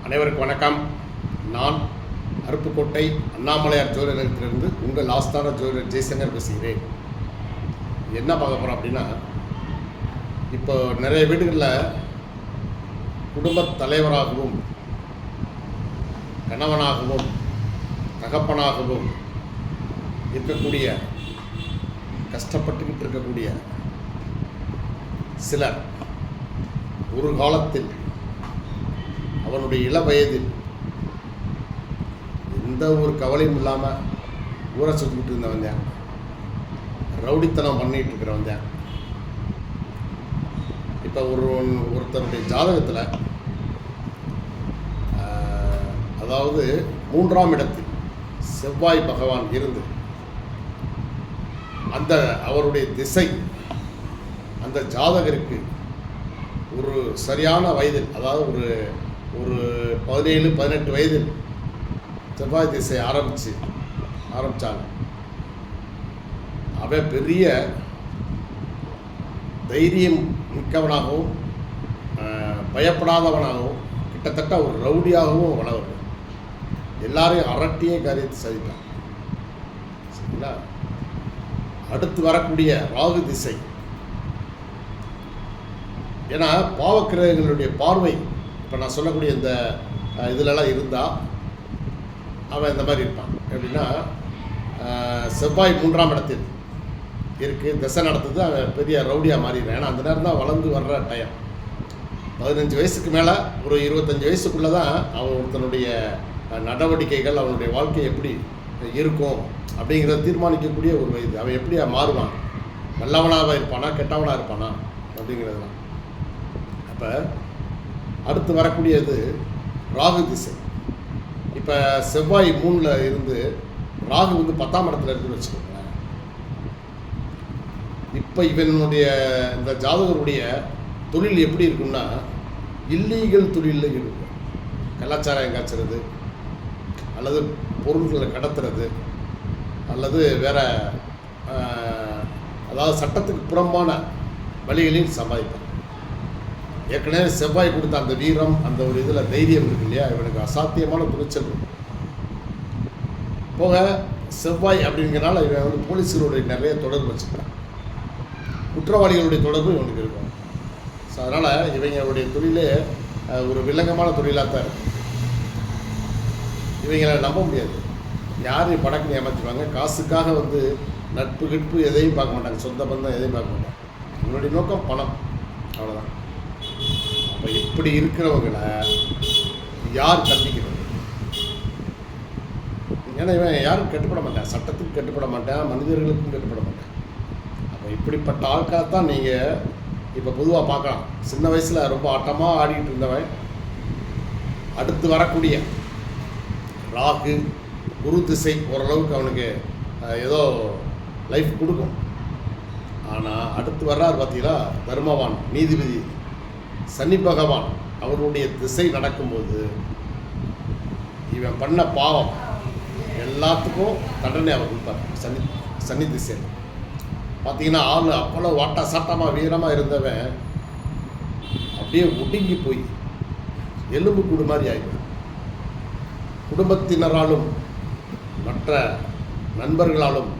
அனைவருக்கும் வணக்கம். நான் அருப்புக்கோட்டை அண்ணாமலையார் ஜோதிட நிலையத்திலிருந்து உங்கள் ஆஸ்தான ஜோதிடர் ஜெய்சங்கர் பேசுகிறேன். என்ன பார்க்க போகிறோம் அப்படின்னா, இப்போ நிறைய வீடுகளில் குடும்பத் தலைவராகவும் கணவனாகவும் தகப்பனாகவும் இருக்கக்கூடிய கஷ்டப்பட்டுக்கிட்டு இருக்கக்கூடிய சிலர் ஒரு காலத்தில் அவனுடைய இள வயதில் எந்த ஒரு கவலையும் இல்லாமல் ஊரை சுற்றிக்கிட்டு இருந்தவன் தான், ரவுடித்தனம் பண்ணிகிட்டு இருக்கிறவன் தான். இப்போ ஒருத்தருடைய ஜாதகத்தில் அதாவது 3ஆம் இடத்தில் செவ்வாய் பகவான் இருந்து அந்த அவருடைய திசை அந்த ஜாதகருக்கு ஒரு சரியான வயதில், அதாவது ஒரு 17-18 வயதில் செவ்வாய் திசை ஆரம்பித்தாங்க. அவன் பெரிய தைரியம் மிக்கவனாகவும் பயப்படாதவனாகவும் கிட்டத்தட்ட ஒரு ரவுடியாகவும் வளர்வு. எல்லாரையும் அரட்டியே காரியத்தை சாதித்தான். சரிங்களா? அடுத்து வரக்கூடிய ராகு திசை, ஏன்னா பாவக்கிரகங்களுடைய பார்வை இப்போ நான் சொல்லக்கூடிய இந்த இதிலெல்லாம் இருந்தால் அவன் இந்த மாதிரி இருப்பான். எப்படின்னா, செவ்வாய் 3ஆம் இடத்தில் இருக்குது, திசை நடத்துது, அவன் பெரிய ரவுடியாக மாறிடுறான். ஏன்னா அந்த நேரம் தான் வளர்ந்து வர்ற டைம். 15 வயசுக்கு மேலே ஒரு 25 வயசுக்குள்ளே தான் அவன் ஒருத்தனுடைய நடவடிக்கைகள், அவனுடைய வாழ்க்கை எப்படி இருக்கும் அப்படிங்கிறத தீர்மானிக்கக்கூடிய ஒரு வயது. அவன் எப்படி மாறுவான், நல்லவனாக இருப்பானா கெட்டவனாக இருப்பானா அப்படிங்கிறது தான். அப்போ அடுத்து வரக்கூடியது ராகு திசை. இப்போ செவ்வாய் 3ல் இருந்து ராகு வந்து 10ஆம் இடத்துல இருக்குன்னு வச்சுக்கோங்களேன். இப்போ இவனுடைய இந்த ஜாதகருடைய தொழில் எப்படி இருக்குன்னா, இல்லீகல் தொழிலில் இருக்கும். கலாச்சாரம் காய்ச்சறது, அல்லது பொருள்களை கடத்துறது, அல்லது வேற அதாவது சட்டத்துக்கு புறம்பான வழிகளில் சம்பாதிப்பான். ஏற்கனவே செவ்வாய் கொடுத்த அந்த வீரம், அந்த ஒரு இதில் தைரியம் இருக்கு இல்லையா, இவனுக்கு அசாத்தியமான துணிச்சல் இருக்கும். போக செவ்வாய் அப்படிங்கிறனால இவன் வந்து போலீஸுகளுடைய நிறைய தொடர்பு வச்சுக்கிறான், குற்றவாளிகளுடைய தொடர்பு இவனுக்கு இருக்கும். ஸோ அதனால் இவங்களுடைய தொழிலே ஒரு வில்லங்கமான தொழிலாக தான் இருக்கும். இவங்களை நம்ப முடியாது. யாரையும் படக்குன்னு ஏமாற்றிடுவாங்க. காசுக்காக வந்து நட்பு கிட்பு எதையும் பார்க்க மாட்டாங்க, சொந்த பந்தம் எதையும் பார்க்க மாட்டாங்க. இவனுடைய நோக்கம் பணம், அவ்வளோதான். அப்போ இப்படி இருக்கிறவங்களை யார் தண்டிக்கிறது? ஏன்னா இவன் யாரும் கட்டுப்பட மாட்டான், சட்டத்துக்கு கட்டுப்பட மாட்டான், மனிதர்களுக்கும் கட்டுப்பட மாட்டான். அப்போ இப்படிப்பட்ட ஆட்களைத்தான் நீங்கள் இப்போ பொதுவாக பார்க்கலாம். சின்ன வயசில் ரொம்ப ஆட்டமாக ஆடிக்கிட்டு இருந்தவன் அடுத்து வரக்கூடிய ராகு குரு திசை ஓரளவுக்கு அவனுக்கு ஏதோ லைஃப் கொடுக்கும். ஆனால் அடுத்து வர்றார் பார்த்தீங்களா, தர்மவான் நீதிபதி சனி பகவான், அவருடைய திசை நடக்கும்போது இவன் பண்ண பாவம் எல்லாத்துக்கும் தண்டனை அவர் கொடுப்பார். சனி திசை பார்த்தீங்கன்னா ஆள் அவ்வளோ வாட்டா சாட்டமாக வீரமாக இருந்தவன் அப்படியே ஒடுங்கி போய் எலும்பு கூடு மாதிரி ஆகிடும். குடும்பத்தினராலும் மற்ற நண்பர்களாலும்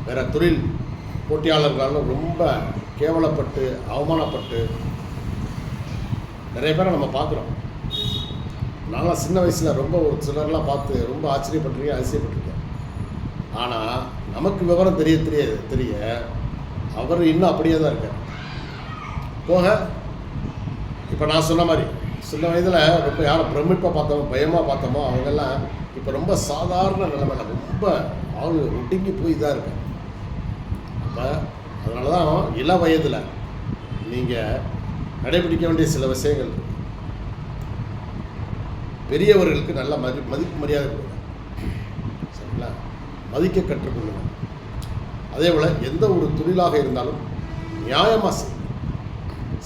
வேற தொழில் போட்டியாளர்களாலும் ரொம்ப கேவலப்பட்டு அவமானப்பட்டு நிறைய பேரை நம்ம பார்க்குறோம். நான்லாம் சின்ன வயசில் ரொம்ப ஒரு சிலர்லாம் பார்த்து ரொம்ப ஆச்சரியப்பட்டிருக்கேன், அதிசயப்பட்டிருக்கேன். ஆனால் நமக்கு விவரம் தெரிய அவர் இன்னும் அப்படியே தான் இருக்கார். போக இப்போ நான் சொன்ன மாதிரி சின்ன வயதில் ரொம்ப யாரை பிரமிப்பாக பார்த்தோமோ பயமாக பார்த்தோமோ அவங்கெல்லாம் இப்போ ரொம்ப சாதாரண நிலைமையில் ரொம்ப ஆள் ஒடுங்கி போய் தான் இருக்காங்க. அப்போ அதனால தான் இள வயதில் நீங்கள் கடைபிடிக்க வேண்டிய சில விஷயங்கள், பெரியவர்களுக்கு நல்ல மதிப்பு மரியாதை கொடுங்க. சரிங்களா? மதிக்க கற்றுக்கொள்ளுங்க. அதே போல் எந்த ஒரு தொழிலாக இருந்தாலும் நியாயமாக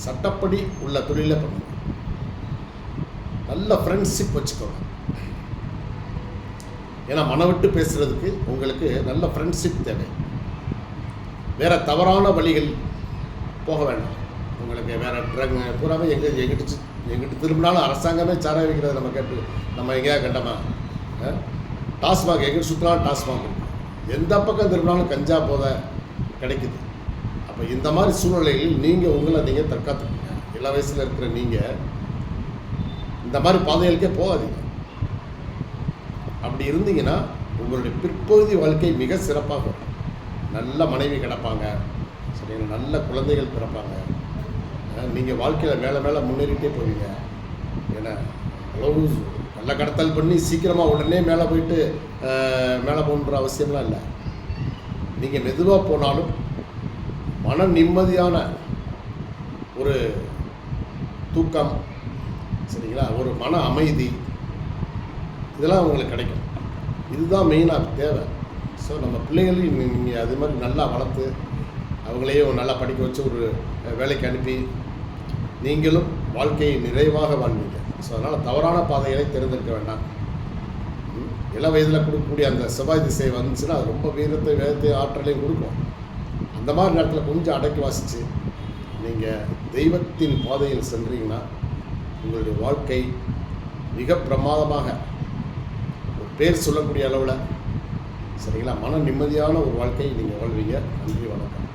சட்டப்படி உள்ள தொழிலை பண்ணுங்க. நல்ல ஃப்ரெண்ட்ஷிப் வச்சுக்கோங்க. ஏன்னா மனம் விட்டு பேசுகிறதுக்கு உங்களுக்கு நல்ல ஃப்ரெண்ட்ஷிப் தேவை. வேறு தவறான வழிகள் போக வேண்டாம். உங்களுக்கு வேறு ட்ரக் பூராவே எங்கிட்ட எங்கிட்ட திரும்பினாலும் அரசாங்கமே சாராய வைக்கிறத நம்ம கேட்டு நம்ம எங்கேயா கண்டமா? டாஸ்மாக் எங்கே சுற்றினாலும் டாஸ்மாக் இருக்குது. எந்த பக்கம் திரும்பினாலும் கஞ்சா போதை கிடைக்குது. அப்போ இந்த மாதிரி சூழ்நிலையில் நீங்கள் உங்களை நீங்கள் தற்காத்துக்கீங்க. இள வயசில் இருக்கிற நீங்கள் இந்த மாதிரி பாதைகளுக்கே போகாதீங்க. அப்படி இருந்தீங்கன்னா உங்களுடைய பிற்பகுதி வாழ்க்கை மிக சிறப்பாக இருக்கும். நல்ல மனைவி கிடப்பாங்க, சரிங்களா, நல்ல குழந்தைகள் பிறப்பாங்க. நீங்கள் வாழ்க்கையில் மேலே மேலே முன்னேறிட்டே போவீங்க. ஏன்னா அளவு கள்ளக்கடத்தல் பண்ணி சீக்கிரமாக உடனே மேலே போயிட்டு மேலே போகணுன்ற அவசியம்லாம் இல்லை. நீங்கள் மெதுவாக போனாலும் மன நிம்மதியான ஒரு தூக்கம், சரிங்களா, ஒரு மன அமைதி, இதெல்லாம் உங்களுக்கு கிடைக்கும். இதுதான் மெயினாக தேவை. ஸோ நம்ம பிள்ளைகளையும் நீங்கள் அது மாதிரி நல்லா வளர்த்து அவங்களையும் நல்லா படிக்க வச்சு ஒரு வேலைக்கு அனுப்பி நீங்களும் வாழ்க்கையை நிறைவாக வாழ்வீங்க. ஸோ அதனால் தவறான பாதைகளை தேர்ந்தெடுக்க வேண்டாம். இள வயதில் கொடுக்கக்கூடிய அந்த செவ்வாய் திசை வந்துச்சுன்னா அது ரொம்ப வீரத்தை வேகத்தை ஆற்றலையும் கொடுக்கும். அந்த மாதிரி நேரத்தில் கொஞ்சம் அடக்கி வாசித்து நீங்கள் தெய்வத்தின் பாதையில் சென்றீங்கன்னா உங்களுடைய வாழ்க்கை மிக பிரமாதமாக ஒரு பேர் சொல்லக்கூடிய அளவில், சரிங்களா, மன நிம்மதியான ஒரு வாழ்க்கையை நீங்கள் வாழ்வீங்க. நன்றி, வணக்கம்.